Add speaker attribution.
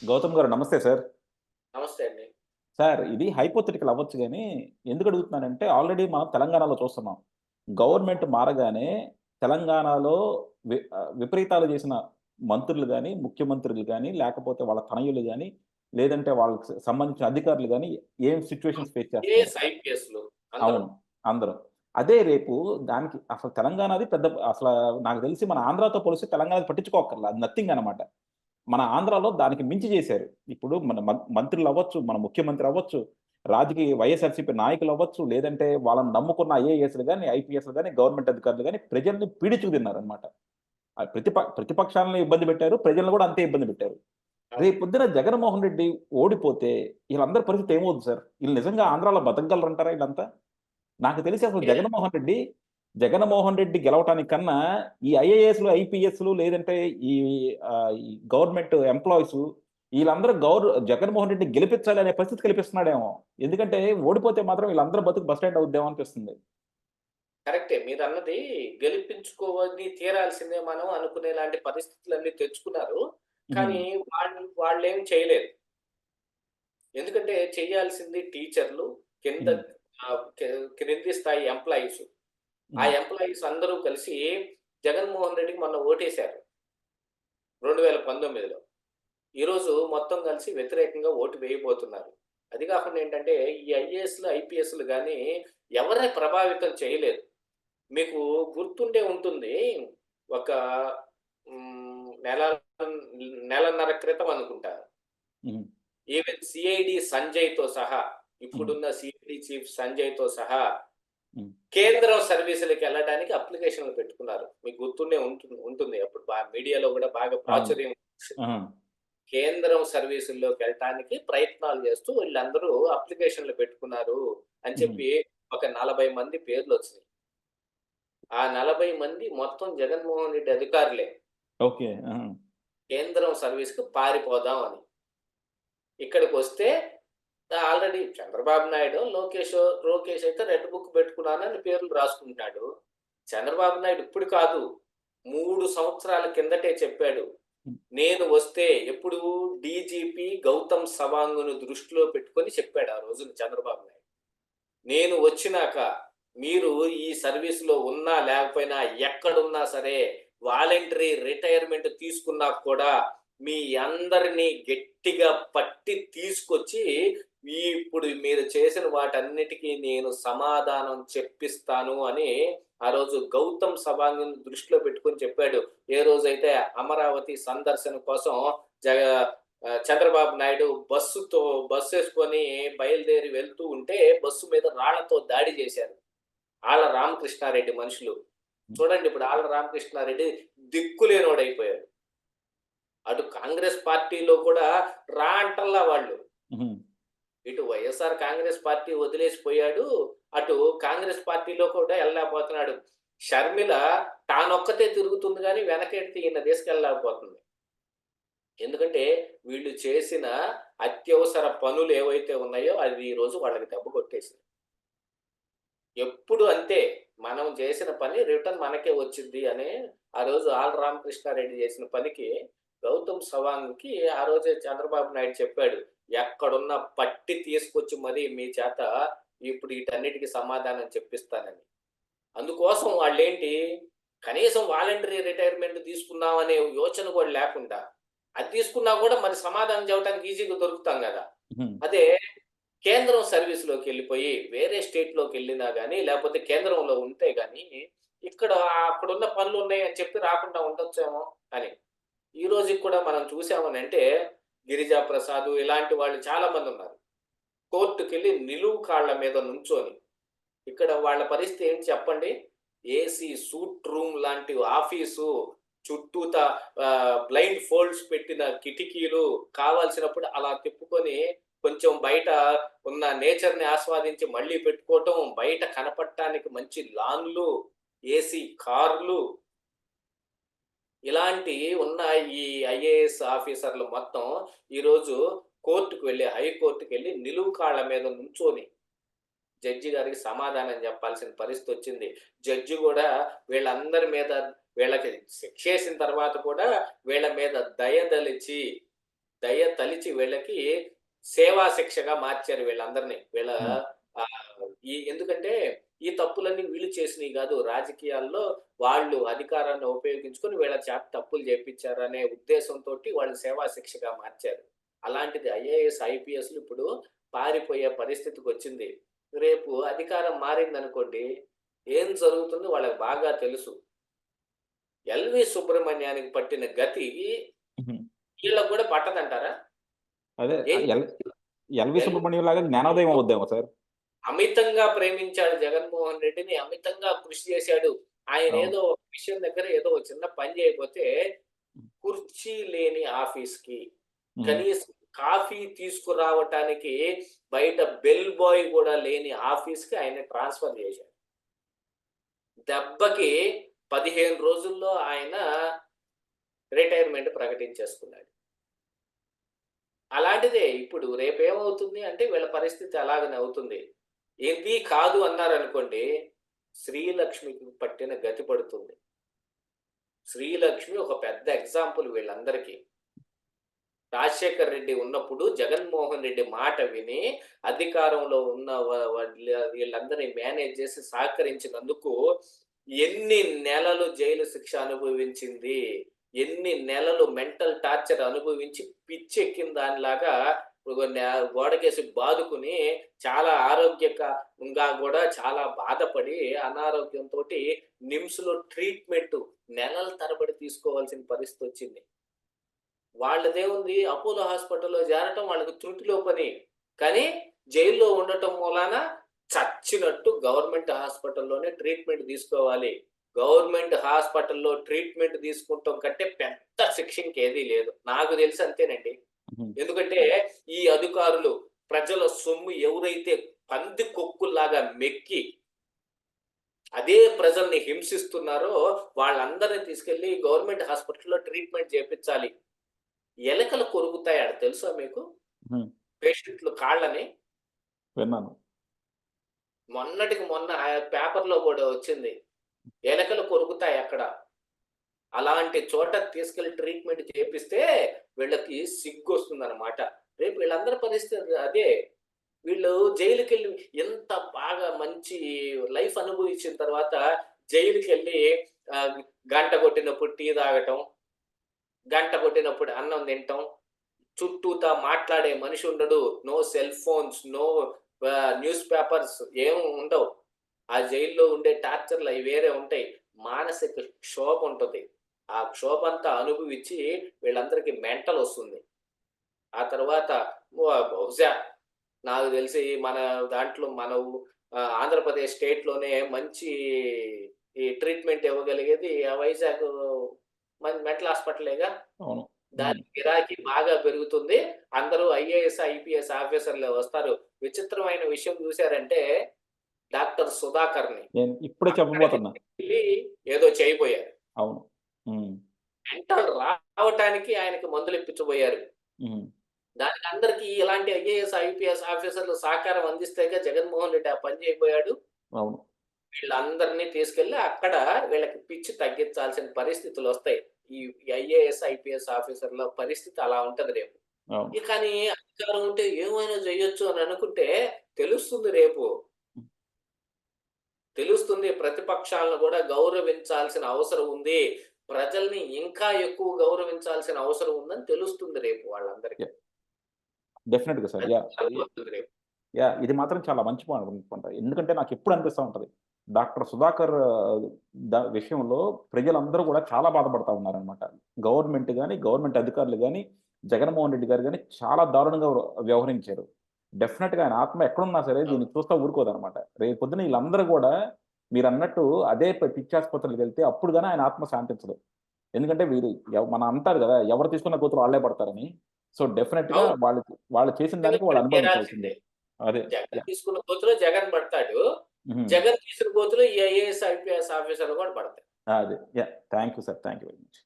Speaker 1: గౌతమ్ గారు నమస్తే సార్.
Speaker 2: నమస్తే అండి.
Speaker 1: సార్ ఇది హైపోథెటికల్ అవ్వచ్చు గానీ, ఎందుకు అడుగుతున్నానంటే ఆల్రెడీ మనం తెలంగాణలో చూస్తున్నాం. గవర్నమెంట్ మారగానే తెలంగాణలో విపరీతాలు చేసిన మంత్రులు గాని, ముఖ్యమంత్రులు గాని, లేకపోతే వాళ్ళ తనయులు గాని, లేదంటే వాళ్ళకి సంబంధించిన అధికారులు గాని ఏం సిట్యుయేషన్స్ ఫేస్ చేస్తున్నారు.
Speaker 2: ఐఏఎస్, ఐపీఎస్‌లు అందరూ.
Speaker 1: అవును. అందరూ. అదే రేపు దానికి అసలు తెలంగాణది పెద్ద నాకు తెలిసి మన ఆంధ్రాతో పోలిస్తే తెలంగాణది పట్టించుకోక్కర్ల. అది నథింగ్ అనమాట. మన ఆంధ్రాలో దానికి మించి చేశారు. ఇప్పుడు మన మంత్రులవ్వచ్చు, మన ముఖ్యమంత్రి అవ్వచ్చు, రాజకీయ వైఎస్ఆర్‌సీపీ నాయకులవ్వచ్చు, లేదంటే వాళ్ళని నమ్ముకున్న ఐఏఎస్‌లు గాని, ఐపీఎస్‌లు గాని, గవర్నమెంట్ అధికారులు గాని ప్రజల్ని పీడించుకు తిన్నారనమాట. ప్రతిపక్షాలను ఇబ్బంది పెట్టారు. ప్రజలను కూడా అంతే ఇబ్బంది పెట్టారు.
Speaker 2: అవును.
Speaker 1: రేపొద్దున జగన్‌మోహన్ రెడ్డి ఓడిపోతే ఈళ్ళందరి పరిస్థితి ఏమవుద్ది సార్? ఈళ్ళు నిజంగా ఆంధ్రాలో బతకగలరంటారా ఈళ్ళంతా? నాకు తెలిసి అసలు
Speaker 2: అంటే
Speaker 1: జగన్‌మోహన్ రెడ్డి గెలవటానికి కన్నా ఈ ఐఏఎస్‌లు, ఐపీఎస్‌లు లేదంటే ఈ గవర్నమెంట్ ఎంప్లాయీసు ఈళ్ళందరూ జగన్‌మోహన్ రెడ్డిని గెలిపించాలి అనే పరిస్థితి కల్పిస్తున్నాడేమో. ఎందుకంటే ఓడిపోతే మాత్రం వీళ్ళందరి బతుకు బస్ స్టాండ్ అవుద్దేమో అనిపిస్తుంది.
Speaker 2: కరెక్టే. మీరన్నది గెలిపించుకోని తీరాల్సిందే మనం అనుకునేలాంటి పరిస్థితులన్నీ తెచ్చుకున్నారు.
Speaker 1: హుహు.
Speaker 2: కానీ వాళ్ళేం చేయలేదు. ఎందుకంటే చేయాల్సింది టీచర్లు, కింద
Speaker 1: హ్మ్.
Speaker 2: ఆహ్, కి క్రింది స్థాయి ఎంప్లాయీస్. ఆ
Speaker 1: హ్మ్.
Speaker 2: ఎంప్లాయీస్ అందరూ కలిసి జగన్మోహన్ రెడ్డికి మొన్న ఓటేశారు 2019లో. ఈరోజు మొత్తం కలిసి వ్యతిరేకంగా ఓటు వేయబోతున్నారు. అది కాకుండా ఏంటంటే ఈ ఐఏఎస్‌లు, ఐపీఎస్‌లు గాని ఎవరిని ప్రభావితం చేయలేదు. మీకు గుర్తుండే ఉంటుంది. ఒక నెలన్నర క్రితం అనుకుంటా.
Speaker 1: హ్మ్.
Speaker 2: ఈవెన్ సిఐడి సంజయ్‌తో సహా,
Speaker 1: హ్మ్.
Speaker 2: ఇప్పుడున్న సిఐడి చీఫ్ సంజయ్‌తో సహా
Speaker 1: హ్మ్.
Speaker 2: కేంద్రం సర్వీసులకెళ్ళడానికి అప్లికేషన్‌లు పెట్టుకున్నారు. మీకు గుర్తుండే ఉంటుంది. అప్పుడు మీడియాలో గూడా బాగా
Speaker 1: అవును.
Speaker 2: ప్రాచుర్యం వచ్చింది.
Speaker 1: ఆహా!
Speaker 2: కేంద్రం సర్వీసుల్లోకెళ్ళటానికి ప్రయత్నాలు చేస్తూ వీళ్ళందరూ అప్లికేషన్‌లు పెట్టుకున్నారు అని
Speaker 1: హుహు.
Speaker 2: చెప్పి ఒక 40 మంది పేర్లొచ్చినాయి. ఆ 40 మంది మొత్తం జగన్మోహన్ రెడ్డి అధికారులే.
Speaker 1: ఓకే. ఆహా!
Speaker 2: కేంద్రం సర్వీస్‌కి పారిపోదాం అని. ఇక్కడికొస్తే ఆల్రెడీ చంద్రబాబు నాయుడు, లోకేష్ అయితే రెడ్ బుక్ పెట్టుకున్నానని పేర్లు రాసుకుంటాడు. చంద్రబాబు నాయుడు ఇప్పుడు కాదు, 3 సంవత్సరాల కిందటే చెప్పాడు.
Speaker 1: హ్మ్.
Speaker 2: నేను వస్తే ఎప్పుడు డీజీపీ గౌతమ్ సవాంగ్‌ను దృష్టిలో పెట్టుకొని చెప్పాడు ఆ రోజున చంద్రబాబు నాయుడు. నేను వచ్చినాక మీరు ఈ సర్వీస్‌లో ఉన్నా లేకపోయినా ఎక్కడున్నా సరే వాలంటరీ రిటైర్మెంట్ తీసుకున్నా కూడా మీ అందరిని గట్టిగా పట్టి తీసుకొచ్చి ఇప్పుడు మీరు చేసిన వాటన్నిటికి నేను సమాధానం చెప్పిస్తాను అని ఆ రోజు గౌతమ్ సవాంగ్‌ని దృష్టిలో పెట్టుకొని చెప్పాడు. ఏ రోజైతే అమరావతి సందర్శన కోసం జగ చంద్రబాబు నాయుడు బస్సేసుకొని బయలుదేరి వెళ్తూ ఉంటే బస్సు మీద రాళ్లతో దాడి చేశారు. ఆళ్ళ రామకృష్ణారెడ్డి మనుషులు.
Speaker 1: హ్మ్.
Speaker 2: చూడండి ఇప్పుడు ఆళ్ళ రామకృష్ణారెడ్డి దిక్కులేనోడైపోయాడు. అటు కాంగ్రెస్ పార్టీలో కూడా అంటల్లా వాళ్ళు.
Speaker 1: హుహు.
Speaker 2: ఇటు వైఎస్ఆర్ కాంగ్రెస్ పార్టీ వదిలేసిపోయాడు. అటు కాంగ్రెస్ పార్టీలో కూడా ఎళ్ళలేకపోతున్నాడు. షర్మిల తానొక్కతే తిరుగుతుంది గానీ వెనకెడితే ఈయన తీసుకెళ్ళలేకపోతుంది. ఎందుకంటే వీళ్ళు చేసిన అత్యవసర పనులేవైతే ఉన్నాయో అది ఈరోజు వాళ్ళకి దెబ్బ కొట్టేసింది. ఎప్పుడు అంతే. మనం చేసిన పని రిటర్న్ మనకే వచ్చిద్ది అని ఆ రోజు ఆళ్ళ రామకృష్ణారెడ్డి చేసిన పనికి గౌతమ్ సవాంగ్‌కి ఆ రోజే చంద్రబాబు నాయుడు చెప్పాడు. ఎక్కడున్నా పట్టి తీసుకొచ్చి మరి మీ చేత ఇప్పుడు ఈటన్నిటికి సమాధానం చెప్పిస్తానని. అందుకోసం వాళ్ళేంటి కనీసం వాలంటరీ రిటైర్మెంట్ తీసుకుందాం అనే యోచన కూడా లేకుండా, అది తీసుకున్నా కూడా మరి సమాధానం చెప్పడానికి ఈజీగా దొరుకుతాం గదా!
Speaker 1: హుహు.
Speaker 2: అదే కేంద్రం సర్వీస్‌లోకెళ్ళిపోయి, వేరే స్టేట్‌లోకెళ్ళినా గాని, లేపోతే కేంద్రంలో ఉంటే గాని, ఇక్కడ అక్కడున్న పనులున్నాయి అని చెప్పి రాకుండా ఉండొచ్చేమో అని. ఈ రోజుకి కూడా మనం చూసామనంటే, గిరిజా ప్రసాద్ ఇలాంటి వాళ్ళు చాలా మందున్నారు. కోర్ట్‌కెళ్ళి నిలువు కాళ్ళ మీద నుంచొని, ఇక్కడ వాళ్ళ పరిస్థితి ఏంటి చెప్పండి? ఏసీ సూట్ రూమ్ లాంటి ఆఫీసు, చుట్టూతా బ్లైండ్ ఫోల్డ్స్ పెట్టిన కిటికీలు, కావాల్సినప్పుడు అలా తిప్పుకొని కొంచెం బయట ఉన్న నేచర్‌ని ఆస్వాదించి మళ్ళీ పెట్టుకోవటం, బయట కనపడటానికి మంచి లాన్‌లు, ఏసీ కార్లు, ఇలాంటి ఉన్న ఈ ఐఏఎస్ ఆఫీసర్‌లు మొత్తం ఈరోజు హైకోర్ట్‌కెళ్ళి నిలువు కాళ్ళ మీద నుంచొని జడ్జి గారికి సమాధానం చెప్పాల్సిన పరిస్థితొచ్చింది. జడ్జి గూడా వీళ్ళందరి మీద వీళ్ళకి శిక్షేసిన తర్వాత కూడా వీళ్ళ మీద దయదలిచి, దయ తలిచి వీళ్ళకి సేవా శిక్షగా మార్చారు వీళ్ళందరినీ. వీళ్ళ
Speaker 1: హ్మ్.
Speaker 2: ఎందుకంటే ఈ తప్పులన్నీ వీళ్ళు చేసినయి గాదు. రాజకీయాల్లో వాళ్ళు అధికారాన్ని ఉపయోగించుకొని వీళ్ళ చేత తప్పులు చేపిచ్చారనే ఉద్దేశంతోటి వాళ్ళు సేవా శిక్షగా మార్చారు. అలాంటిది ఐఏఎస్, ఐపీఎస్‌లు ఇప్పుడు పారిపోయే పరిస్థితికొచ్చింది. రేపు అధికారం మారిందనుకోండి, ఏం జరుగుతుందో వాళ్ళకి బాగా తెలుసు. ఎల్వి సుబ్రహ్మణ్యానికి పట్టిన గతి
Speaker 1: హుహు.
Speaker 2: వీళ్ళకి గూడా పట్టదంటారా?
Speaker 1: అదే
Speaker 2: ఏం
Speaker 1: ఎల్వి
Speaker 2: ఎల్వి
Speaker 1: సుబ్రహ్మణ్యం లాగా జ్ఞానోదయం అవుద్దేమో సార్.
Speaker 2: అమితంగా ప్రేమించాడు జగన్మోహన్ రెడ్డిని. అమితంగా కృషి చేశాడు.
Speaker 1: అవును.
Speaker 2: ఆయనేదో ఒక విషయం దగ్గర ఏదో ఒక చిన్న పని చేయకపోతే,
Speaker 1: హ్మ్.
Speaker 2: కుర్చీ లేని ఆఫీస్‌కి,
Speaker 1: హ్మ్.
Speaker 2: కనీసం కాఫీ తీసుకురావటానికి బయట బెల్ బాయ్ గూడా లేని ఆఫీస్‌కి ఆయన్ని ట్రాన్స్‌ఫర్ చేశారు. దెబ్బకి 15 రోజుల్లో ఆయన రిటైర్మెంట్ ప్రకటించేసుకున్నాడు. అలాంటిదే ఇప్పుడు రేపేమవుతుంది అంటే వీళ్ళ పరిస్థితి అలాగనే అవుతుంది. ఇది కాదు అన్నారనుకోండి, శ్రీలక్ష్మికి పట్టిన గతి పడుతుంది. శ్రీలక్ష్మి ఒక పెద్ద ఎగ్జాంపుల్ వీళ్ళందరికీ. రాజశేఖర్ రెడ్డి ఉన్నప్పుడు జగన్మోహన్ రెడ్డి మాట విని అధికారంలో ఉన్న వీళ్ళందరినీ మేనేజ్ చేసి సహకరించినందుకు ఎన్ని నెలలు జైలు శిక్ష అనుభవించింది. ఎన్ని నెలలు మెంటల్ టార్చర్ అనుభవించి పిచ్చెక్కిన దానిలాగా గోడకేసి బాదుకుని చాలా ఆరోగ్యకంగా గూడా చాలా బాధపడి అనారోగ్యంతోటి నిమ్స్‌లో ట్రీట్‌మెంట్ నెలల తరబడి తీసుకోవాల్సిన పరిస్థితొచ్చింది. వాళ్ళదేముంది అపోలో హాస్పిటల్‌లో చేరటం వాళ్ళకి త్రుటిలో పని. కానీ జైల్‌లో ఉండటం మూలాన చచ్చినట్టు గవర్నమెంట్ హాస్పిటల్‌లోనే ట్రీట్మెంట్ తీసుకోవాలి. గవర్నమెంట్ హాస్పిటల్‌లో ట్రీట్మెంట్ తీసుకుంటం కంటే పెద్ద శిక్ష ఇంకేదీ లేదు. నాకు తెలిసి అంతేనండి.
Speaker 1: హుహు.
Speaker 2: ఎందుకంటే ఈ అధికారులు ప్రజల సొమ్ము ఎవరైతే పందికొక్కుల్లాగా మెక్కి అదే ప్రజల్ని హింసిస్తున్నారో వాళ్ళందరిని తీసుకెళ్ళి గవర్నమెంట్ హాస్పిటల్‌లో ట్రీట్మెంట్ చేపిచ్చాలి. ఎలకలు కొరుకుతాయట తెలుసా మీకు?
Speaker 1: హ్మ్.
Speaker 2: పేషెంట్‌లు కాళ్ళని.
Speaker 1: విన్నాను.
Speaker 2: మొన్నటికి మొన్న పేపర్‌లో గూడా వచ్చింది. ఎలకలు కొరుకుతాయక్కడ. అలాంటి చోట తీసుకెళ్ళి ట్రీట్మెంట్ చేపిస్తే వీళ్ళకి సిగ్గొస్తుందనమాట. రేపు వీళ్ళందరి పరిస్థితి అదే. వీళ్ళు జైలుకెళ్ళి ఎంత బాగా మంచి లైఫ్ అనుభవించిన తర్వాత జైలుకెళ్ళి ఆహ్, గంట కొట్టినప్పుడు టీ తాగటం, గంట కొట్టినప్పుడు అన్నం తినటం, చుట్టూతా మాట్లాడే మనిషి ఉండడు. No cell phones, no newspapers ఏం ఉండవు. ఆ జైల్‌లో ఉండే టార్చర్‌లు అయి వేరే ఉంటాయి. మానసిక క్షోభ ఉంటది. ఆ క్షోభంతా అనుభవించి వీళ్ళందరికీ మెంటల్ ఒస్తుంది. ఆ తర్వాత బహుశా నాకు తెలిసి మన దాంట్లో మన ఆంధ్రప్రదేశ్ స్టేట్‌లోనే మంచి ఈ ట్రీట్మెంట్ ఇవ్వగలిగేది ఆ వైజాగ్ మెంటల్ హాస్పిటలేగా.
Speaker 1: అవును.
Speaker 2: దాని
Speaker 1: హ్మ్.
Speaker 2: గిరాకీ బాగా పెరుగుతుంది. అందరూ ఐఏఎస్, ఐపీఎస్ ఆఫీసర్‌లే వస్తారు. విచిత్రమైన విషయం చూసారంటే డాక్టర్ సుధాకర్‌ని
Speaker 1: నేను ఇప్పుడే
Speaker 2: అక్కడికి
Speaker 1: చెప్పబోతున్నా.
Speaker 2: తీసుకెళ్ళి ఏదో చేయబోయారు.
Speaker 1: అవును. హ్మ్.
Speaker 2: మెంటల్ రావటానికి ఆయనకి మందులు ఇప్పించబోయారు.
Speaker 1: హ్మ్.
Speaker 2: దానికి అందరికీ ఇలాంటి ఐఏఎస్, ఐపీఎస్ ఆఫీసర్‌లు సహకారం అందిస్తేగా జగన్మోహన్ రెడ్డి ఆ పని చేయబోయాడు.
Speaker 1: అవును.
Speaker 2: వీళ్ళందరిని తీసుకెళ్ళి అక్కడ వీళ్ళకి పిచ్చి తగ్గించాల్సిన పరిస్థితులొస్తాయి. ఈ ఐఏఎస్, ఐపీఎస్ ఆఫీసర్‌ల పరిస్థితి అలా ఉంటది రేపు.
Speaker 1: అవును.
Speaker 2: కానీ అధికారం ఉంటే ఏమైనా జేయొచ్చు అని అనుకుంటే తెలుస్తుంది రేపు.
Speaker 1: హ్మ్.
Speaker 2: తెలుస్తుంది ప్రతిపక్షాలను గూడా గౌరవించాల్సిన అవసరం ఉంది. ప్రజల్ని ఇంకా ఎక్కువ గౌరవించాల్సిన అవసరం ఉందని తెలుస్తుంది రేపు వాళ్ళందరికీ.
Speaker 1: యాహ్! డెఫినెట్‌గా సార్.
Speaker 2: అది
Speaker 1: యాహ్!
Speaker 2: జరగబోతుంది రేపు.
Speaker 1: ఇది మాత్రం చాలా మంచి పాయింట్ అనుకుంటా. ఎందుకంటే నాకెప్పుడు అనిపిస్తా ఉంటది. డాక్టర్ సుధాకర్ విషయంలో ప్రజలందరూ గూడా చాలా బాధపడతా ఉన్నారనమాట. గవర్నమెంట్ గాని, గవర్నమెంట్ అధికారులు గాని, జగన్మోహన్ రెడ్డి గారు గాని చాలా దారుణంగా వ్యవహరించారు. డెఫినెట్‌గా ఆయన ఆత్మ ఎక్కడున్నా సరే
Speaker 2: అవును.
Speaker 1: దీన్ని చూస్తా ఊరుకోదనమాట. రేపొద్దున ఈళ్ళందరూ గూడా మీరన్నట్టు అదే పిచ్చాసుపత్రులకెళ్తే అప్పుడు గాని ఆయన ఆత్మ శాంతించదు. ఎందుకంటే వీరు మన అంటారు గదా! ఎవరు తీసుకున్న గోతులో ఆళ్ళే పడతారని. సో, డెఫినెట్‌గా
Speaker 2: అవును.
Speaker 1: వాళ్ళు వాళ్ళు చేసిన
Speaker 2: ఖచ్చితంగా
Speaker 1: దానికి వాళ్ళు
Speaker 2: పడి
Speaker 1: అనుభవించాల్సిందే.
Speaker 2: తీరాల్సిందే.
Speaker 1: అదే.
Speaker 2: జగన్
Speaker 1: యాహ్!
Speaker 2: తీసుకున్న గోతిలో జగన్ పడతాడు.
Speaker 1: హుహు.
Speaker 2: జగన్ తీసిన గోతిలో ఈ ఐఏఎస్, ఐపీఎస్ ఆఫీసర్‌లు కూడా పడతారు.
Speaker 1: అదే. Yeah! Thank you sir. Thank you very much.